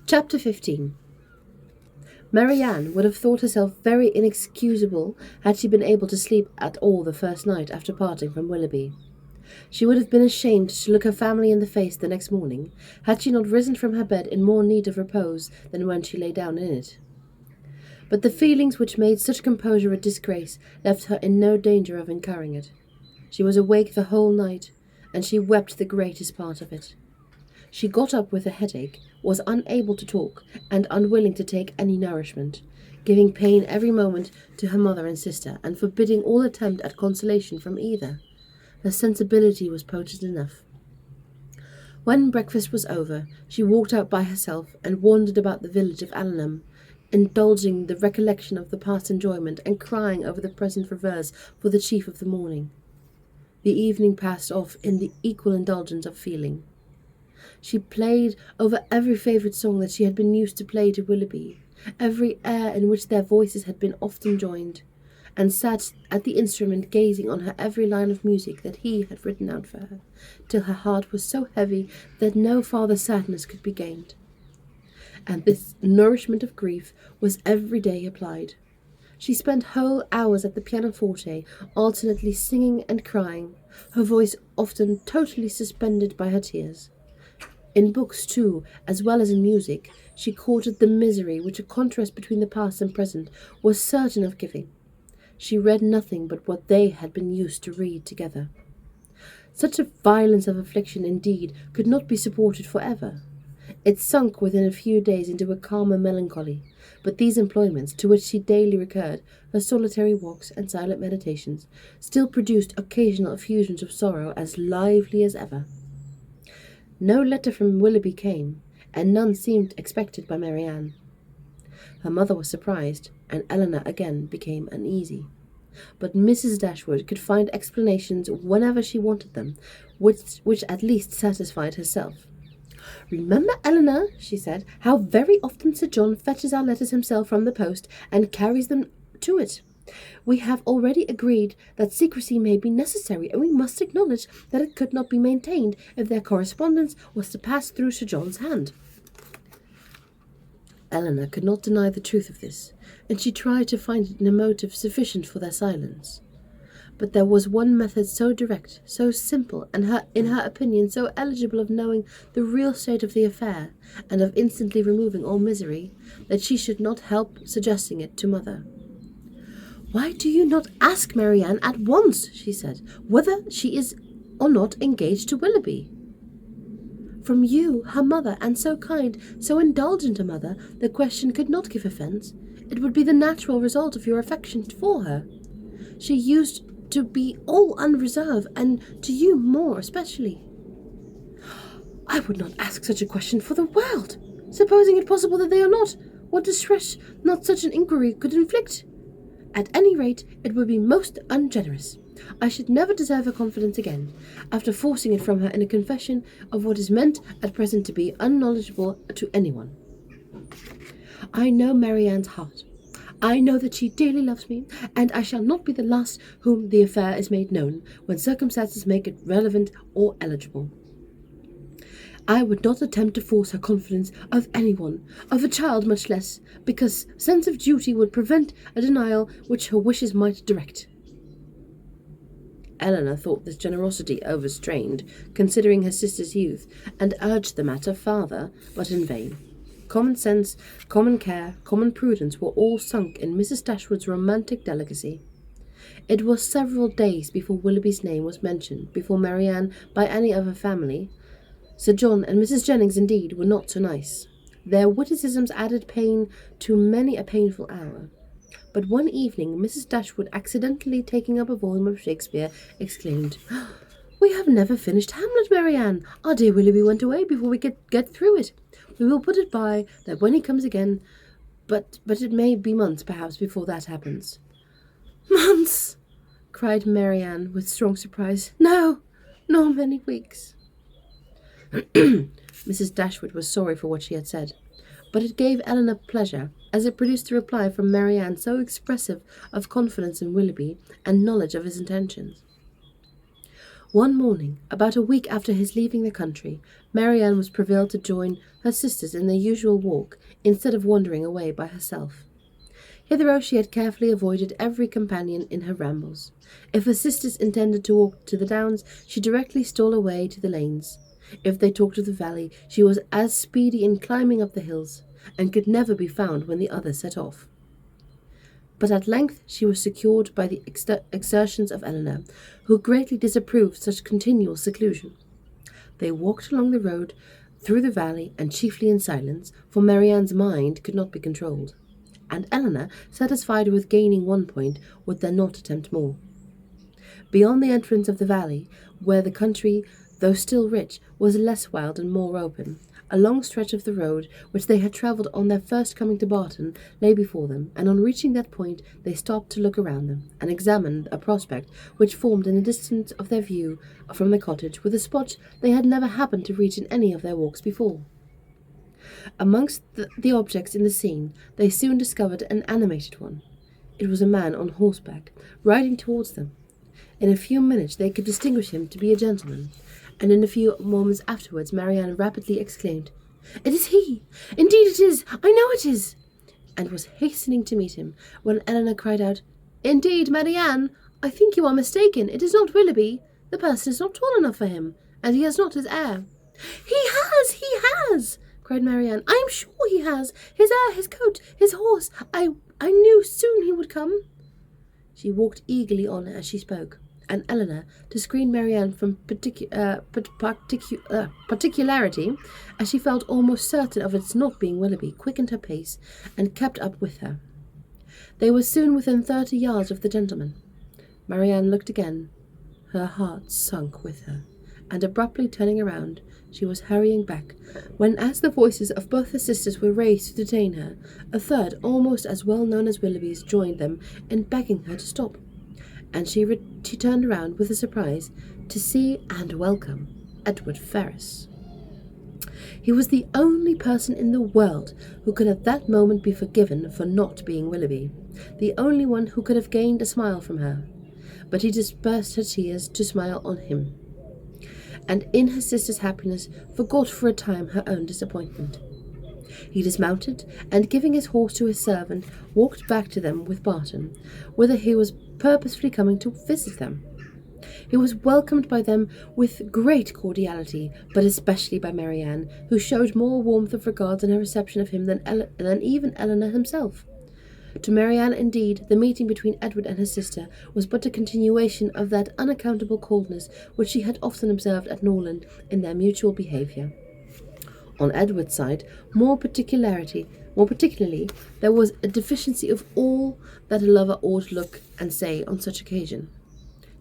Chapter 15. Marianne would have thought herself very inexcusable had she been able to sleep at all the first night after parting from Willoughby. She would have been ashamed to look her family in the face the next morning, had she not risen from her bed in more need of repose than when she lay down in it. But the feelings which made such composure a disgrace left her in no danger of incurring it. She was awake the whole night, and she wept the greatest part of it. She got up with a headache, was unable to talk, and unwilling to take any nourishment, giving pain every moment to her mother and sister, and forbidding all attempt at consolation from either. Her sensibility was potent enough. When breakfast was over, she walked out by herself and wandered about the village of Allenham, indulging the recollection of the past enjoyment and crying over the present reverse for the chief of the morning. The evening passed off in the equal indulgence of feeling. She played over every favourite song that she had been used to play to Willoughby, every air in which their voices had been often joined, and sat at the instrument gazing on her every line of music that he had written out for her, till her heart was so heavy that no farther sadness could be gained. And this nourishment of grief was every day applied. She spent whole hours at the pianoforte, alternately singing and crying, her voice often totally suspended by her tears. In books, too, as well as in music, she courted the misery which a contrast between the past and present was certain of giving. She read nothing but what they had been used to read together. Such a violence of affliction, indeed, could not be supported for ever. It sunk within a few days into a calmer melancholy, but these employments, to which she daily recurred, her solitary walks and silent meditations, still produced occasional effusions of sorrow as lively as ever. No letter from Willoughby came, and none seemed expected by Marianne. Her mother was surprised, and Eleanor again became uneasy. But Mrs. Dashwood could find explanations whenever she wanted them, which at least satisfied herself. "Remember, Eleanor," she said, "how very often Sir John fetches our letters himself from the post, and carries them to it. We have already agreed that secrecy may be necessary, and we must acknowledge that it could not be maintained if their correspondence was to pass through Sir John's hand." Eleanor could not deny the truth of this, and she tried to find it in a motive sufficient for their silence. But there was one method so direct, so simple, and in her opinion so eligible of knowing the real state of the affair, and of instantly removing all misery, that she should not help suggesting it to mother. "Why do you not ask Marianne at once," she said, "whether she is or not engaged to Willoughby? From you, her mother, and so kind, so indulgent a mother, the question could not give offence. It would be the natural result of your affection for her. She used to be all unreserve, and to you more especially." "I would not ask such a question for the world. Supposing it possible that they are not, what distress not such an inquiry could inflict? At any rate, it would be most ungenerous. I should never deserve her confidence again, after forcing it from her in a confession of what is meant at present to be unknowledgeable to anyone. I know Marianne's heart. I know that she dearly loves me, and I shall not be the last whom the affair is made known, when circumstances make it relevant or eligible. I would not attempt to force her confidence of anyone, of a child much less, because sense of duty would prevent a denial which her wishes might direct." Eleanor thought this generosity overstrained, considering her sister's youth, and urged the matter farther, but in vain. Common sense, common care, common prudence were all sunk in Mrs. Dashwood's romantic delicacy. It was several days before Willoughby's name was mentioned before Marianne by any of her family. Sir John and Mrs. Jennings, indeed, were not so nice. Their witticisms added pain to many a painful hour. But one evening Mrs. Dashwood, accidentally taking up a volume of Shakespeare, exclaimed, "We have never finished Hamlet, Marianne. Our dear Willoughby went away before we could get through it. We will put it by that when he comes again, but it may be months, perhaps, before that happens." "Months!" cried Marianne, with strong surprise. "No, nor many weeks." Mrs. Dashwood was sorry for what she had said, but it gave Eleanor pleasure, as it produced a reply from Marianne so expressive of confidence in Willoughby and knowledge of his intentions. One morning, about a week after his leaving the country, Marianne was prevailed to join her sisters in their usual walk instead of wandering away by herself. Hitherto she had carefully avoided every companion in her rambles. If her sisters intended to walk to the downs, she directly stole away to the lanes. If they talked of the valley, she was as speedy in climbing up the hills, and could never be found when the others set off. But at length she was secured by the exertions of Eleanor, who greatly disapproved such continual seclusion. They walked along the road, through the valley, and chiefly in silence, for Marianne's mind could not be controlled. And Eleanor, satisfied with gaining one point, would then not attempt more. Beyond the entrance of the valley, where the country, though still rich, was less wild and more open, a long stretch of the road, which they had travelled on their first coming to Barton, lay before them, and on reaching that point they stopped to look around them, and examine a prospect which formed in the distance of their view from the cottage, with a spot they had never happened to reach in any of their walks before. Amongst the objects in the scene, they soon discovered an animated one. It was a man on horseback, riding towards them. In a few minutes they could distinguish him to be a gentleman, and in a few moments afterwards Marianne rapidly exclaimed, "It is he! Indeed it is! I know it is!" and was hastening to meet him, when Eleanor cried out, "Indeed, Marianne, I think you are mistaken. It is not Willoughby. The person is not tall enough for him, and he has not his air." He has!" cried Marianne. "I am sure he has. His air, his coat, his horse. I knew soon he would come." She walked eagerly on as she spoke, and Eleanor, to screen Marianne from particularity, as she felt almost certain of its not being Willoughby, quickened her pace, and kept up with her. They were soon within 30 yards of the gentleman. Marianne looked again. Her heart sunk with her, and abruptly turning around, she was hurrying back, when, as the voices of both her sisters were raised to detain her, a third, almost as well known as Willoughby's, joined them in begging her to stop, and she turned around with a surprise to see and welcome Edward Ferrars. He was the only person in the world who could at that moment be forgiven for not being Willoughby, the only one who could have gained a smile from her, but he dispersed her tears to smile on him, and in her sister's happiness forgot for a time her own disappointment. He dismounted, and giving his horse to his servant, walked back to them with Barton, whither he was purposely coming to visit them. He was welcomed by them with great cordiality, but especially by Marianne, who showed more warmth of regard in her reception of him than even Eleanor himself. To Marianne, indeed, the meeting between Edward and his sister was but a continuation of that unaccountable coldness which she had often observed at Norland in their mutual behaviour. On Edward's side, more particularly, there was a deficiency of all that a lover ought to look and say on such occasion.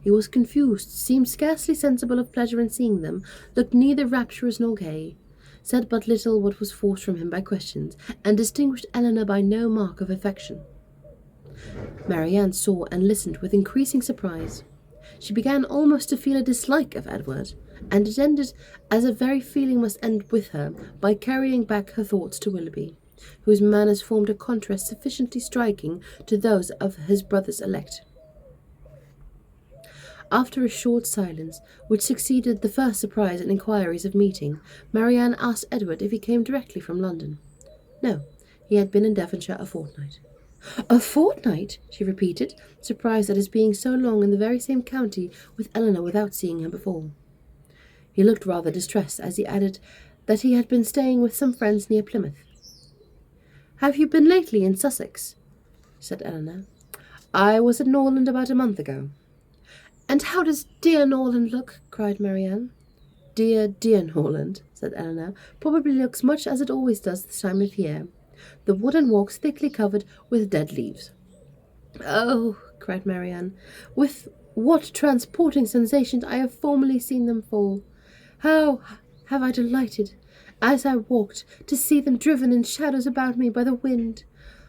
He was confused, seemed scarcely sensible of pleasure in seeing them, looked neither rapturous nor gay, said but little what was forced from him by questions, and distinguished Eleanor by no mark of affection. Marianne saw and listened with increasing surprise. She began almost to feel a dislike of Edward, and it ended, as a very feeling must end with her, by carrying back her thoughts to Willoughby, whose manners formed a contrast sufficiently striking to those of his brother's elect. After a short silence, which succeeded the first surprise and inquiries of meeting, Marianne asked Edward if he came directly from London. No, he had been in Devonshire a fortnight. "A fortnight?" she repeated, surprised at his being so long in the very same county with Eleanor without seeing her before. He looked rather distressed as he added that he had been staying with some friends near Plymouth. "Have you been lately in Sussex?" said Eleanor. "I was at Norland about a month ago." "And how does dear Norland look?" cried Marianne. "Dear, dear Norland," said Eleanor, "probably looks much as it always does this time of year. The wooden walks thickly covered with dead leaves." "Oh," cried Marianne, "with what transporting sensations I have formerly seen them fall! How have I delighted, as I walked, to see them driven in shadows about me by the wind!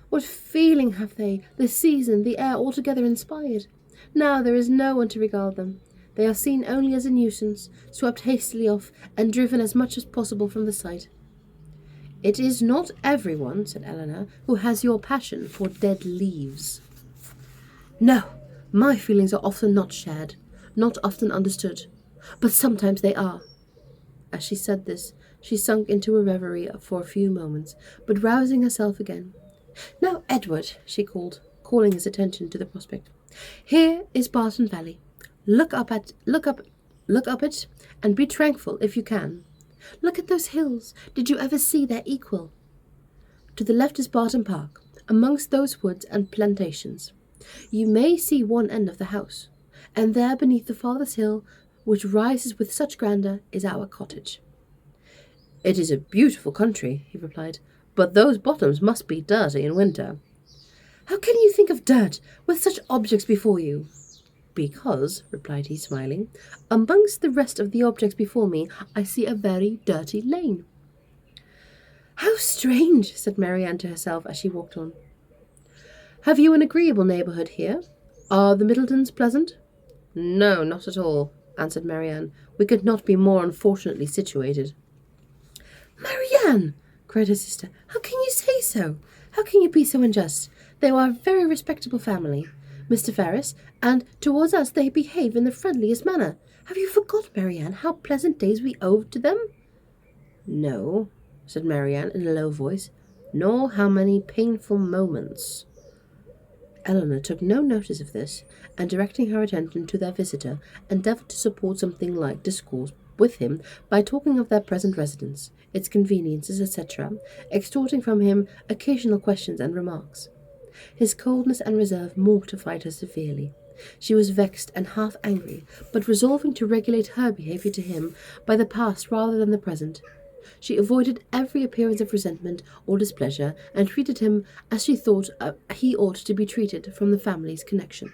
What feeling have they, the season, the air altogether inspired! Now there is no one to regard them. They are seen only as a nuisance, swept hastily off, and driven as much as possible from the sight." "It is not everyone," said Eleanor, "who has your passion for dead leaves." "No, my feelings are often not shared, not often understood. But sometimes they are. As she said this, she sunk into a reverie for a few moments, but rousing herself again. Now, Edward, she called, calling his attention to the prospect. Here is Barton Valley. Look up it, and be tranquil if you can. Look at those hills. Did you ever see their equal? To the left is Barton Park, amongst those woods and plantations. You may see one end of the house, and there beneath the farthest hill, which rises with such grandeur, is our cottage. It is a beautiful country, he replied, but those bottoms must be dirty in winter. How can you think of dirt with such objects before you? Because, replied he, smiling, amongst the rest of the objects before me I see a very dirty lane. How strange, said Marianne to herself as she walked on. Have you an agreeable neighbourhood here? Are the Middletons pleasant? No, not at all, answered Marianne. We could not be more unfortunately situated. Marianne, cried her sister, how can you say so? How can you be so unjust? They are a very respectable family, Mr. Ferris, and towards us they behave in the friendliest manner. Have you forgot, Marianne, how pleasant days we owe to them? No, said Marianne in a low voice, nor how many painful moments. Eleanor took no notice of this, and directing her attention to their visitor, endeavoured to support something like discourse with him by talking of their present residence, its conveniences, etc., extorting from him occasional questions and remarks. His coldness and reserve mortified her severely. She was vexed and half angry, but resolving to regulate her behaviour to him by the past rather than the present, she avoided every appearance of resentment or displeasure, and treated him as she thought he ought to be treated from the family's connection.